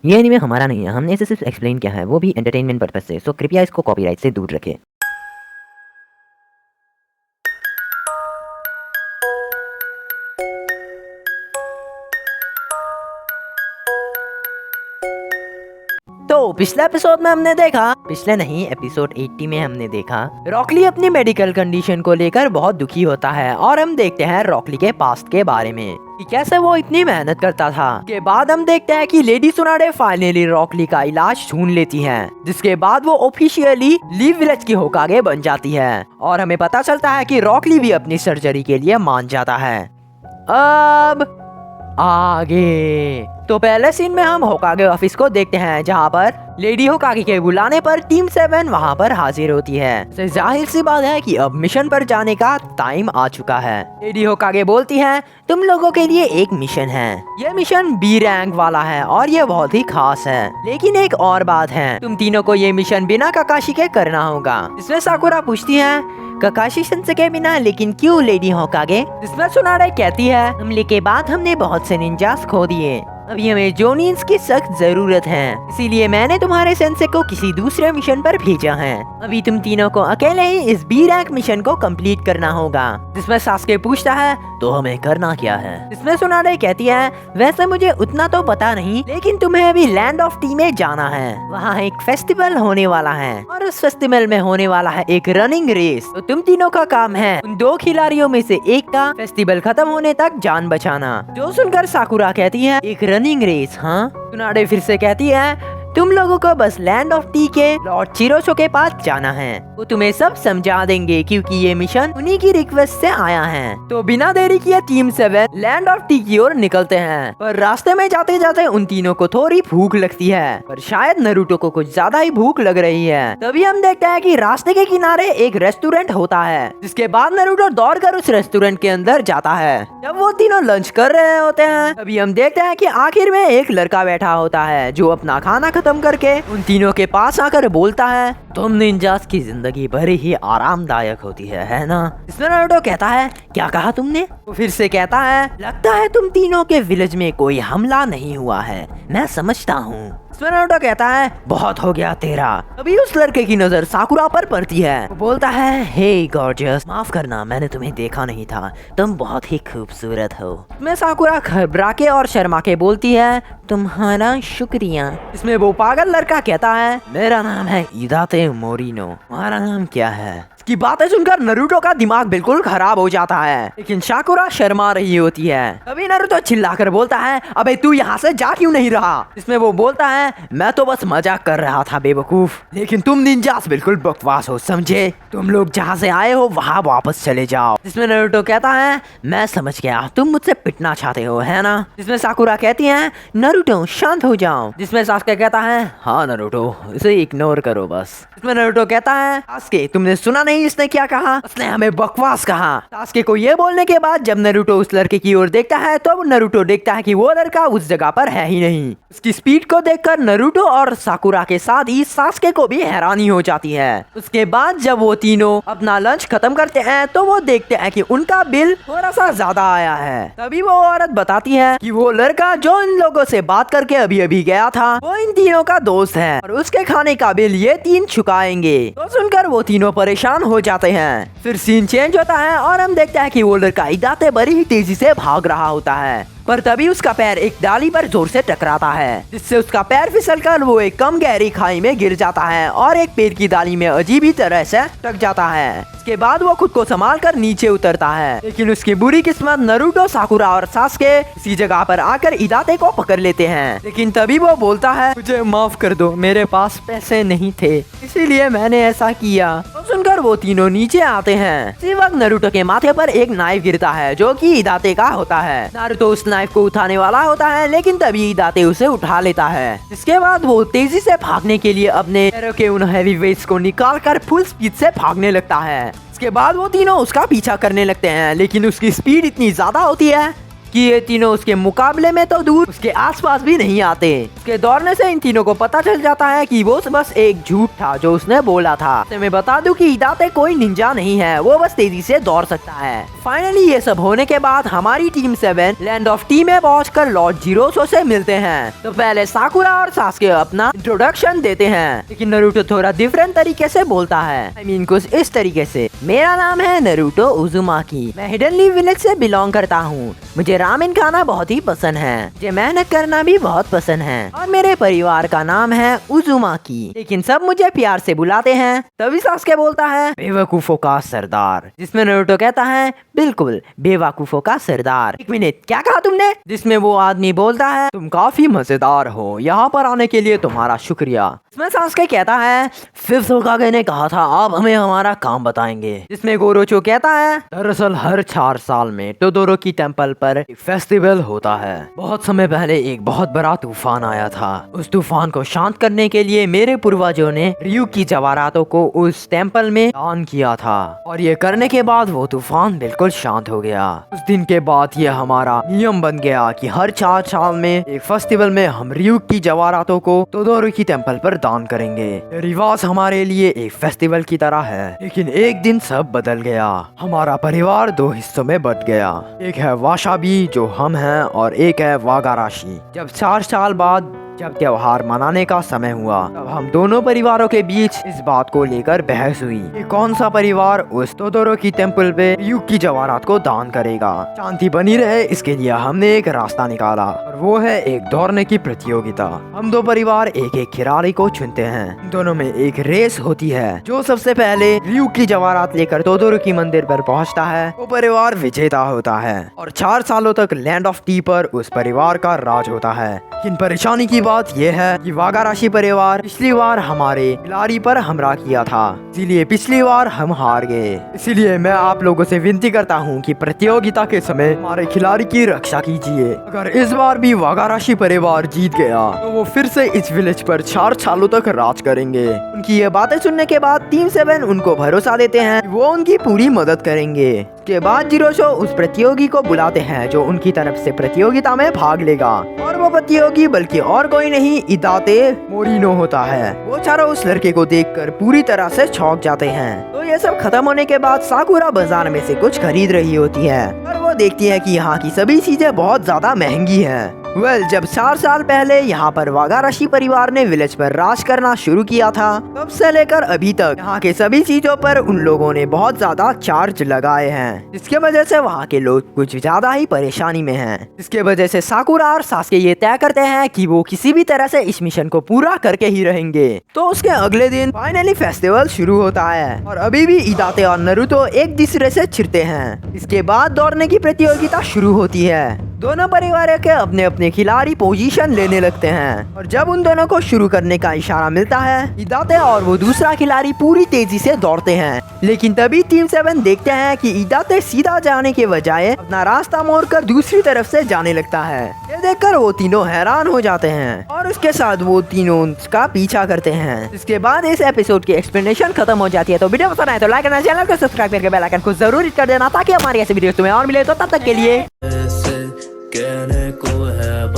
ये एनीमे हमारा नहीं है, हमने इसे सिर्फ एक्सप्लेन किया है, वो भी एंटरटेनमेंट पर्पज से, सो कृपया इसको कॉपीराइट से दूर रखें। तो पिछले एपिसोड में हमने देखा, पिछले नहीं एपिसोड 80 में हमने देखा रॉकली अपनी मेडिकल कंडीशन को लेकर बहुत दुखी होता है और हम देखते हैं रॉकली के पास्ट के बारे में कि कैसे वो इतनी मेहनत करता था। के बाद हम देखते हैं कि लेडी सुनाडे फाइनली रॉकली का इलाज ढूंढ लेती है, जिसके बाद वो ऑफिशियली लीव विलेज की होकागे बन जाती है और हमें पता चलता है कि रॉकली भी अपनी सर्जरी के लिए मान जाता है। अब आगे तो पहले सीन में हम होकागे ऑफिस को देखते हैं, जहां पर लेडी होकागे के बुलाने पर टीम 7 वहां पर हाजिर होती है। तो जाहिर सी बात है कि अब मिशन पर जाने का टाइम आ चुका है। लेडी होकागे बोलती है, तुम लोगों के लिए एक मिशन है, ये मिशन बी रैंक वाला है और ये बहुत ही खास है, लेकिन एक और बात है, तुम तीनों को ये मिशन बिना काकाशी के करना होगा। इसमें साकुरा पूछती है, काकाशी सेंसे के बिना, लेकिन क्यों लेडी होकागे? जिसमें सुनाडे कहती है, हमले के बाद हमने बहुत से निंजास खो दिए, अभी हमें जोनियंस की सख्त जरूरत है, इसीलिए मैंने तुम्हारे सेंसे को किसी दूसरे मिशन पर भेजा है। अभी तुम तीनों को अकेले ही इस बी रैंक मिशन को कंप्लीट करना होगा। जिसमें सास्के पूछता है, तो हमें करना क्या है? इसमें सुनाडे कहती है, वैसे मुझे उतना तो पता नहीं, लेकिन तुम्हें अभी लैंड ऑफ टी में जाना है, वहाँ एक फेस्टिवल होने वाला है और उस फेस्टिवल में होने वाला है एक रनिंग रेस। तो तुम तीनों का काम है उन दो खिलाड़ियों में से एक का फेस्टिवल खत्म होने तक जान बचाना। जो सुनकर साकुरा कहती है, एक रनिंग रेस? हाँ। सुनाडे फिर से कहती है, तुम लोगों को बस लैंड ऑफ टी के लॉर्ड चिरोशो के पास जाना है, वो तुम्हें सब समझा देंगे क्योंकि ये मिशन उन्हीं की रिक्वेस्ट से आया है। तो बिना देरी किए टीम 7 लैंड ऑफ टी की ओर निकलते हैं, पर रास्ते में जाते जाते उन तीनों को थोड़ी भूख लगती है, पर शायद नरूटो को कुछ ज्यादा ही भूख लग रही है। तभी हम देखते हैं कि रास्ते के किनारे एक रेस्टोरेंट होता है, जिसके बाद नरूटो दौड़कर उस रेस्टोरेंट के अंदर जाता है। जब वो तीनों लंच कर रहे होते हैं, तभी हम देखते हैं कि आखिर में एक लड़का बैठा होता है जो अपना खाना खत्म करके उन तीनों के पास आकर बोलता है, तुम निंजास की जिंदगी बड़ी ही आरामदायक होती है ना? इसमें नारुतो कहता है, क्या कहा तुमने? वो फिर से कहता है, लगता है तुम तीनों के विलेज में कोई हमला नहीं हुआ है, मैं समझता हूँ। नारुतो कहता है, बहुत हो गया तेरा। अभी उस लड़के की नजर साकुरा पर पड़ती है। वो बोलता है, हे गॉर्जियस, माफ करना मैंने तुम्हें देखा नहीं था, तुम बहुत ही खूबसूरत हो। मैं साकुरा घबरा के और शर्मा के बोलती है, तुम्हारा शुक्रिया। इसमें वो पागल लड़का कहता है, मेरा नाम है इदाते मोरिनो, तुम्हारा नाम क्या है? की बातें सुनकर नरूटो का दिमाग बिल्कुल खराब हो जाता है, लेकिन साकुरा शर्मा रही होती है। तभी नरूटो चिल्लाकर बोलता है, अबे तू यहाँ से जा क्यों नहीं रहा? इसमें वो बोलता है, मैं तो बस मजाक कर रहा था बेवकूफ, लेकिन तुम निंजास बिल्कुल बकवास हो, समझे? तुम लोग जहाँ से आए हो वहाँ वापस चले जाओ। जिसमें नरूटो कहता है, मैं समझ गया, तुम मुझसे पिटना चाहते हो, है ना? जिसमें साकुरा कहती है, नरूटो शांत हो जाओ। जिसमें सास्के कहता है, हाँ नरूटो, इसे इग्नोर करो बस। जिसमें नरूटो कहता है, सास्के तुमने सुना नहीं इसने क्या कहा? उसने हमें बकवास कहा। सास्के को ये बोलने के बाद जब नरूटो उस लड़के की ओर देखता है, तो नरूटो देखता है कि वो लड़का उस जगह पर है ही नहीं। उसकी स्पीड को देखकर नरूटो और साकुरा के साथ ही सास्के को भी हैरानी हो जाती है। उसके बाद जब वो तीनों अपना लंच खत्म करते हैं, तो वो देखते हैं कि उनका बिल थोड़ा सा ज्यादा आया है। तभी वो औरत बताती है कि वो लड़का जो इन लोगों से बात करके अभी अभी गया था, वो इन तीनों का दोस्त है और उसके खाने का बिल ये तीन चुकाएंगे। तो सुनकर वो तीनों परेशान हो जाते हैं। फिर सीन चेंज होता है और हम देखते हैं कि वो लड़का इदाते बड़ी ही तेजी से भाग रहा होता है, पर तभी उसका पैर एक डाली पर जोर से टकराता है, जिससे उसका पैर फिसलकर वो एक कम गहरी खाई में गिर जाता है और एक पेड़ की डाली में अजीब ही तरह से टक जाता है। इसके बाद वो खुद को संभाल कर नीचे उतरता है, लेकिन उसकी बुरी किस्मत नरूटो, साकुरा और सास्के इसी जगह पर आकर इदाते को पकड़ लेते हैं। लेकिन तभी वो बोलता है, मुझे माफ कर दो, मेरे पास पैसे नहीं थे, इसीलिए मैंने ऐसा किया। तो सुनकर वो तीनों नीचे आते हैं। इसी वक्त नरूटो के माथे पर एक नाइफ गिरता है, जो कि इदाते का होता है। नारुतो उस नाइफ को उठाने वाला होता है, लेकिन तभी इदाते उसे उठा लेता है। इसके बाद वो तेजी से भागने के लिए अपने पैरों के उन हैवी वेट्स को निकालकर फुल स्पीड से भागने लगता है। इसके बाद वो तीनों उसका पीछा करने लगते हैं, लेकिन उसकी स्पीड इतनी ज्यादा होती है कि ये तीनों उसके मुकाबले में तो दूर उसके आसपास भी नहीं आते। उसके दौड़ने से इन तीनों को पता चल जाता है कि वो बस एक झूठ था जो उसने बोला था। तो मैं बता दूं कि हिदाते कोई निंजा नहीं है, वो बस तेजी से दौड़ सकता है। फाइनली ये सब होने के बाद हमारी टीम 7 लैंड ऑफ टी में पहुंचकर लॉर्ड ज़ीरोसो से मिलते हैं। तो पहले साकुरा और सास्के अपना इंट्रोडक्शन देते हैं, लेकिन नरूटो थोड़ा डिफरेंट तरीके से बोलता है। I mean, कुछ इस तरीके से, मेरा नाम है नरूटो उजुमाकी, मैं हिडन लीफ विलेज से बिलोंग करता हूँ। मुझे रामेन खाना बहुत ही पसंद है, मुझे मेहनत करना भी बहुत पसंद है, और मेरे परिवार का नाम है उजुमाकी, लेकिन सब मुझे प्यार से बुलाते हैं। तभी सास्के बोलता है बेवकूफों का सरदार, जिसमें नरूटो कहता है बिल्कुल बेवकूफों का सरदार। एक मिनट, क्या कहा तुमने? जिसमें वो आदमी बोलता है तुम काफी मजेदार हो, यहाँ पर आने के लिए तुम्हारा शुक्रिया। इसमें सास्के कहता है फिफ्थ होकागे ने कहा था आप हमें हमारा काम बताएंगे। जिसमें गोरोचो कहता है दरअसल हर 4 साल में टोदोरो की टेम्पल पर एक फेस्टिवल होता है। बहुत समय पहले एक बहुत बड़ा तूफान आया था। उस तूफान को शांत करने के लिए मेरे पूर्वजों ने रयू की जवारातों को उस टेम्पल में दान किया था, और ये करने के बाद वो तूफान बिल्कुल शांत हो गया। उस दिन के बाद ये हमारा नियम बन गया कि हर 4 साल में एक फेस्टिवल में हम रयू की जवारातों को टोदोरो की टेम्पल पर दान करेंगे। ये रिवाज हमारे लिए एक फेस्टिवल की तरह है। लेकिन एक दिन सब बदल गया। हमारा परिवार 2 हिस्सों में बट गया। एक है वाशाबी जो हम हैं, और एक है वागाराशी। जब 4 साल बाद जब त्योहार मनाने का समय हुआ, तब हम दोनों परिवारों के बीच इस बात को लेकर बहस हुई कि कौन सा परिवार उस टोदोरो की टेम्पल पे रयू की जवारात को दान करेगा। शांति बनी रहे इसके लिए हमने एक रास्ता निकाला, और वो है एक दौड़ने की प्रतियोगिता। हम 2 परिवार एक एक खिलाड़ी को चुनते हैं। दोनों में एक रेस होती है। जो सबसे पहले रयू की जवारात लेकर टोदोरो की मंदिर पर पहुंचता है वो परिवार विजेता होता है, और 4 सालों तक लैंड ऑफ टी पर उस परिवार का राज होता है। लेकिन परेशानी की बात यह है कि वागाराशी परिवार पिछली बार हमारे खिलाड़ी पर हमला किया था, इसीलिए पिछली बार हम हार गए। इसीलिए मैं आप लोगों से विनती करता हूँ कि प्रतियोगिता के समय हमारे खिलाड़ी की रक्षा कीजिए। अगर इस बार भी वागाराशी परिवार जीत गया तो वो फिर से इस विलेज पर 4 सालों तक राज करेंगे। उनकी ये बातें सुनने के बाद टीम 7 उनको भरोसा देते हैं कि वो उनकी पूरी मदद करेंगे। के बाद ज़ीरोसो उस प्रतियोगी को बुलाते हैं जो उनकी तरफ से प्रतियोगिता में भाग लेगा, और वो प्रतियोगी बल्कि और कोई नहीं हिदाते मोरिनो होता है। वो चारों उस लड़के को देखकर पूरी तरह से चौंक जाते हैं। तो ये सब खत्म होने के बाद साकुरा बाजार में से कुछ खरीद रही होती है, और वो देखती है कि यहाँ की सभी चीजें बहुत ज्यादा महंगी हैं। जब 4 साल पहले यहाँ पर वागाराशी परिवार ने विलेज पर राज करना शुरू किया था, तब से लेकर अभी तक यहाँ के सभी चीजों पर उन लोगों ने बहुत ज्यादा चार्ज लगाए हैं, जिसके वजह से वहाँ के लोग कुछ ज्यादा ही परेशानी में हैं। जिसके वजह से साकुरा और सास्के ये तय करते हैं कि वो किसी भी तरह से इस मिशन को पूरा करके ही रहेंगे। तो उसके अगले दिन फाइनली फेस्टिवल शुरू होता है, और अभी भी हिदाते और नारुतो एक दूसरे से छिड़ते हैं। इसके बाद दौड़ने की प्रतियोगिता शुरू होती है। दोनों परिवारों के अपने अपने खिलाड़ी पोजीशन लेने लगते हैं, और जब उन दोनों को शुरू करने का इशारा मिलता है, हिदाते और वो दूसरा खिलाड़ी पूरी तेजी से दौड़ते हैं। लेकिन तभी टीम 7 देखते हैं कि हिदाते सीधा जाने के बजाय अपना रास्ता मोड़कर दूसरी तरफ से जाने लगता है। ये देखकर वो तीनों हैरान हो जाते हैं, और उसके साथ वो तीनों उसका पीछा करते हैं। इसके बाद इस एपिसोड की एक्सप्लेनेशन खत्म हो जाती है। तो वीडियो पसंद आए तो लाइक करना, चैनल को सब्सक्राइब करके बेल आइकन को जरूर हिट कर देना, ताकि हमारी ऐसी वीडियो तुम्हें और मिले। तो तब तक के लिए कहने को है